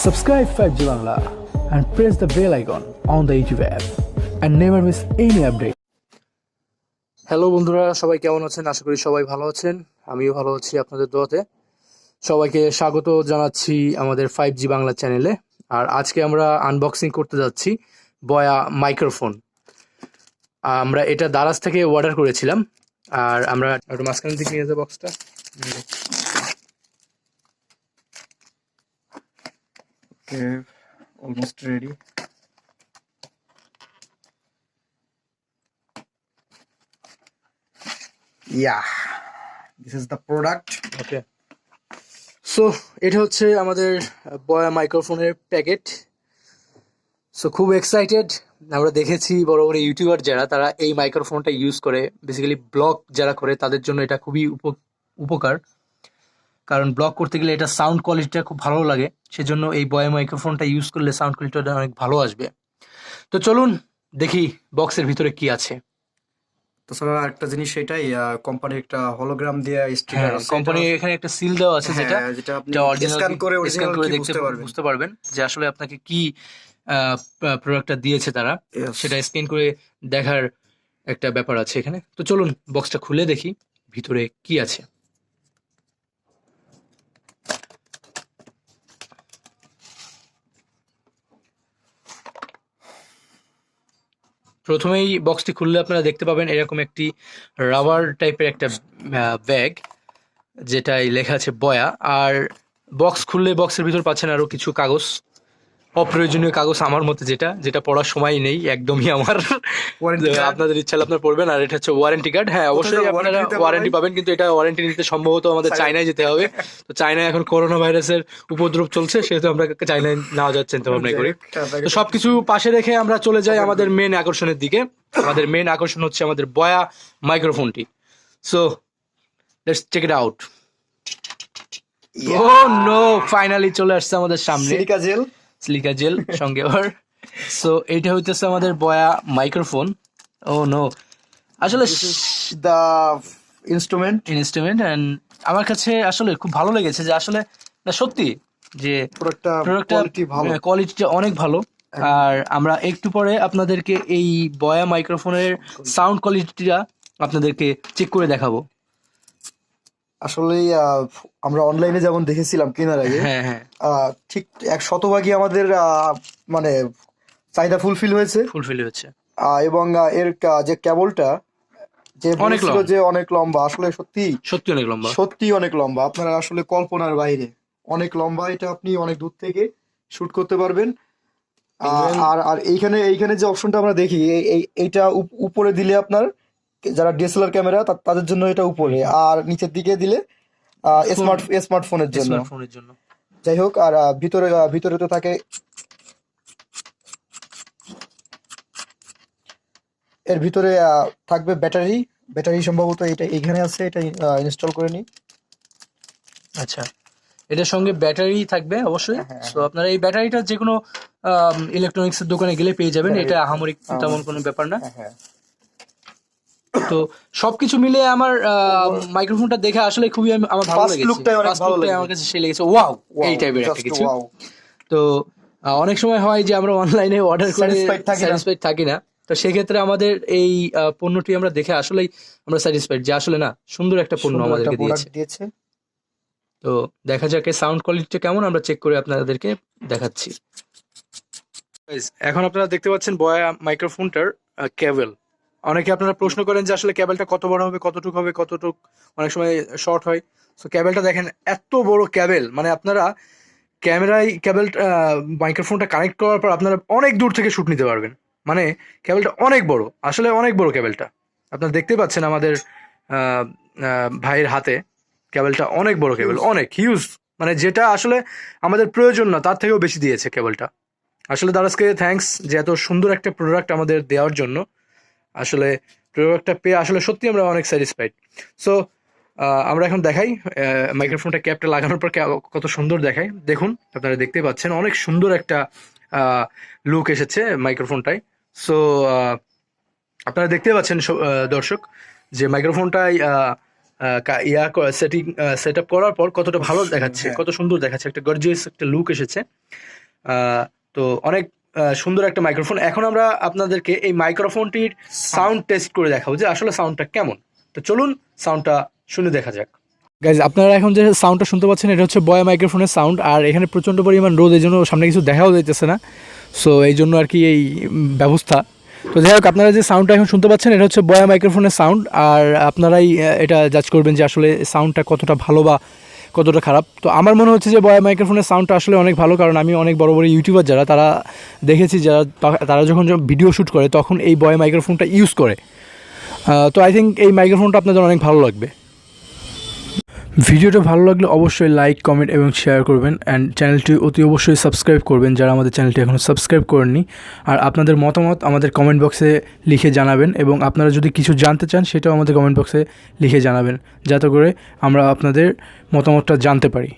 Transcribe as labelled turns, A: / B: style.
A: Subscribe 5G Bangla and press the bell icon on the YouTube app and never miss any update.
B: Hello বন্ধুরা, সবাই কেমন আছেন? আশা করি সবাই ভালো আছেন। আমিও ভালো আছি আপনাদের দোয়াতে। সবাইকে স্বাগত জানাচ্ছি আমাদের 5G বাংলা চ্যানেলে। আর আজকে আমরা আনবক্সিং করতে যাচ্ছি বয়া মাইক্রোফোন। আমরা এটা দারাজ থেকে অর্ডার করেছিলাম। আর আমরা একটু মাঝখান থেকে নিয়ে যাবো বক্সটা।
C: Okay, almost ready. Yeah, this is the product.
B: Okay, so এটা হচ্ছে আমাদের বয়া মাইক্রোফোনের প্যাকেট। সো খুব এক্সাইটেড। আমরা দেখেছি বড় বড় ইউটিউবার যারা তারা এই মাইক্রোফোনটা ইউজ করে, বেসিক্যালি ব্লগ যারা করে তাদের জন্য এটা খুবই উপকার, কারণ ব্লগ করতে গেলে এটা সাউন্ড কোয়ালিটিটা খুব ভালো লাগে। সেজন্য এই বয়া মাইক্রোফোনটা ইউজ করলে সাউন্ড কোয়ালিটিটা অনেক ভালো আসবে। তো চলুন দেখি বক্সের ভিতরে কি আছে।
C: তাছাড়া একটা জিনিস সেটাই কোম্পানির একটা হলোগ্রাম দিয়ে স্টিকার আছে।
B: কোম্পানি এখানে একটা সিল দেওয়া আছে, যেটা
C: যেটা আপনি
B: অরিজিনাল
C: স্ক্যান করে
B: স্ক্যান করে দেখতে
C: বুঝতে পারবেন।
B: বুঝতে পারবেন যে আসলে আপনাকে কি প্রোডাক্টটা দিয়েছে তারা।
C: Yes.
B: সেটা স্ক্যান করে দেখার একটা ব্যাপার আছে এখানে। তো চলুন বক্সটা খুলে দেখি ভিতরে কি আছে। প্রথমেই বক্সটি খুললে আপনারা দেখতে পাবেন এরকম একটি রাবার টাইপের একটা ব্যাগ, যেটাই লেখা আছে বয়া। আর বক্স খুললে বক্সের ভিতর পাচ্ছেন আরো কিছু কাগজ, অপ্রয়োজনীয় কাগজ আমার মতে, যেটা পড়ার সময় নেই একদমই আমার।
C: Warranty card.
B: আপনাদের ইচ্ছা হলে আপনার পড়বেন। আর এটা হচ্ছে ওয়ারেন্টি কার্ড। হ্যাঁ, অবশ্যই
C: কোথায়
B: আপনারা
C: warranty নিতে
B: ওয়ারেন্টি পাবেন, কিন্তু এটা ওয়ারেন্টি নিতে সম্ভবত আমাদের চায়নায় যেতে হবে। তো চায়নায় এখন করোনা ভাইরাসের উপদ্রব চলছে, সেহেতু আমরা চায়নায় নেওয়া যাচ্ছে চিন্তা ভাবনা করি। তো সবকিছু পাশে রেখে আমরা চলে যাই আমাদের মেন আকর্ষণের দিকে। আমাদের মেন আকর্ষণ হচ্ছে আমাদের বয়া মাইক্রোফোনটি। So let's check it out. Oh no, finally চলে আসছে আমাদের সামনে
C: সিলিকা জেল।
B: সিলিকা জেল সঙ্গে আবার। সো এইটা হইতেছে আমাদের বয়া মাইক্রোফোন। ও নো, আসলে
C: দ্য ইনস্ট্রুমেন্ট
B: ইনস্ট্রুমেন্ট। এন্ড আমার কাছে আসলে খুব ভালো লেগেছে যে আসলে না সত্যি যে
C: প্রোডাক্টটা
B: প্রোডাক্টটা
C: ভালো।
B: কোয়ালিটিটা অনেক ভালো। আর আমরা একটু পরে আপনাদেরকে এই বয়া মাইক্রোফোনের সাউন্ড কোয়ালিটিটা আপনাদেরকে চেক করে দেখাবো।
C: আসলেই আমরা অনলাইনে যেমন দেখেছিলাম কেনার আগে,
B: হ্যাঁ হ্যাঁ,
C: ঠিক 100% আমাদের মানে চাহিদা ফুলফিল হয়েছে।
B: ফুলফিল হচ্ছে।
C: এবং এর যে কেবলটা যে
B: অনেক
C: বলেছিল
B: লম্বা।
C: যে অনেক লম্বা, আসলে সত্যি
B: সত্যি অনেক লম্বা।
C: সত্যি অনেক লম্বা। আপনারা আসলে কল্পনার বাইরে অনেক লম্বা। এটা আপনি অনেক দূর থেকে শুট করতে পারবেন। আর আর এইখানে এইখানে যে অপশনটা আমরা দেখি, এইটা উপরে দিলে আপনার যারা ডিএসএলআর ক্যামেরা তাদের জন্য এটা উপরে, আর নিচের দিকে দিলে স্মার্টফোনের জন্য।
B: ফোনের জন্য।
C: যাই হোক, আর ভিতরে ভিতরে তো থাকে এর ভিতরে থাকবে ব্যাটারি। ব্যাটারি সম্ভবত এটা এখানে আছে, এটা ইনস্টল করে নিই।
B: আচ্ছা, এটার সঙ্গে ব্যাটারি থাকবে অবশ্যই।
C: হ্যাঁ,
B: তো আপনারা এই ব্যাটারিটা যে কোনো ইলেকট্রনিক্স এর দোকানে গেলে পেয়ে যাবেন।
C: হ্যাঁ,
B: এটা আহামরি তেমন কোনো ব্যাপার না।
C: হ্যাঁ।
B: তো সবকিছু মিলে আমার মাইক্রোফোনটা দেখে আসলে খুবই আমার ভালো
C: First
B: লেগেছে।
C: lookটাই অনেক
B: First
C: ভালো
B: lookটাই
C: লেগেছে।
B: আমার কাছে সেই লেগেছে, ওয়াও এই টাইপের একটা
C: Just
B: কিছু।
C: wow.
B: তো অনেক সময় হয় যে আমরা অনলাইনে অর্ডার করে স্যাটিসফাইড থাকি না। তো সেক্ষেত্রে আমাদের এই পণ্যটি আমরা দেখে আসলেই আমরা স্যাটিসফাইড যে আসলে না, সুন্দর একটা পণ্য
C: সুন্দর একটা
B: আমাদেরকে
C: প্রোডাক্ট
B: দিয়েছে।
C: দিয়েছে।
B: তো দেখা যাক সাউন্ড কোয়ালিটিটা কেমন, আমরা চেক করে আপনাদেরকে দেখাচ্ছি। Guys, এখন আপনারা দেখতে পাচ্ছেন বয়া মাইক্রোফোনটার কেবল। অনেকে আপনারা প্রশ্ন করেন যে আসলে কেবলটা কত বড় হবে, কতটুক হবে, কতটুক অনেক সময় শর্ট হয়। তো কেবলটা দেখেন, এত বড় কেবল, মানে আপনারা ক্যামেরায় কেবল মাইক্রোফোনটা কানেক্ট করার পর আপনারা অনেক দূর থেকে শুট নিতে পারবেন। মানে কেবলটা অনেক বড়, আসলে অনেক বড় কেবলটা। আপনারা দেখতে পাচ্ছেন আমাদের ভাইয়ের হাতে কেবলটা অনেক বড় কেবল, অনেক হিউজ। মানে যেটা আসলে আমাদের প্রয়োজন না তার থেকেও বেশি দিয়েছে কেবলটা। আসলে দারাজকে থ্যাঙ্কস যে এত সুন্দর একটা প্রোডাক্ট আমাদের দেওয়ার জন্য। আসলে প্রোডাক্টটা পেয়ে আসলে সত্যি আমরা অনেক স্যাটিসফাইড। সো আমরা এখন দেখাই মাইক্রোফোনটা ক্যাপটা লাগানোর পর কত সুন্দর দেখায়। দেখুন, আপনারা দেখতেই পাচ্ছেন অনেক সুন্দর একটা লুক এসেছে মাইক্রোফোনটায়। সো আপনারা দেখতে পাচ্ছেন দর্শক যে মাইক্রোফোনটায় সেট আপ করার পর কতটা ভালো দেখাচ্ছে,
C: হ্যাঁ।
B: কত সুন্দর দেখাচ্ছে, একটা গর্জিয়াস একটা লুক এসেছে। তো অনেক সুন্দর একটা মাইক্রোফোন। এখন আমরা আপনাদেরকে এই মাইক্রোফোনটির সাউন্ড টেস্ট করে দেখাবো যে আসলে সাউন্ডটা কেমন। তো চলুন সাউন্ডটা শুনে দেখা যাক। গাইজ, আপনারা এখন যে সাউন্ডটা শুনতে পাচ্ছেন এটা হচ্ছে বয়া মাইক্রোফোনের সাউন্ড। আর এখানে প্রচণ্ড পরিমাণ রোদ, এই জন্য সামনে কিছু দেখাও যাইতেছে না। সো এই জন্য আর কি এই ব্যবস্থা। তো যাই হোক, আপনারা যে সাউন্ডটা এখন শুনতে পাচ্ছেন এটা হচ্ছে বয়া মাইক্রোফোনের সাউন্ড। আর আপনারাই এটা জাজ করবেন যে আসলে সাউন্ডটা কতটা ভালো বা কতটা খারাপ। তো আমার মনে হচ্ছে যে বয়া মাইক্রোফোনের সাউন্ডটা আসলে অনেক ভালো, কারণ আমি অনেক বড় বড় ইউটিউবার যারা তারা দেখেছি, তারা যখন ভিডিও শ্যুট করে তখন এই বয়া মাইক্রোফোনটা ইউজ করে। তো আই থিঙ্ক এই মাইক্রোফোনটা আপনাদের অনেক ভালো লাগবে। ভিডিওটা ভালো লাগলে অবশ্যই লাইক, কমেন্ট এবং শেয়ার করবেন। অ্যান্ড চ্যানেলটি অতি অবশ্যই সাবস্ক্রাইব করবেন যারা আমাদের চ্যানেলটি এখনও সাবস্ক্রাইব করেননি। আর আপনাদের মতামত আমাদের কমেন্ট বক্সে লিখে জানাবেন, এবং আপনারা যদি কিছু জানতে চান সেটাও আমাদের কমেন্ট বক্সে লিখে জানাবেন, যাতে করে আমরা আপনাদের মতামতটা জানতে পারি।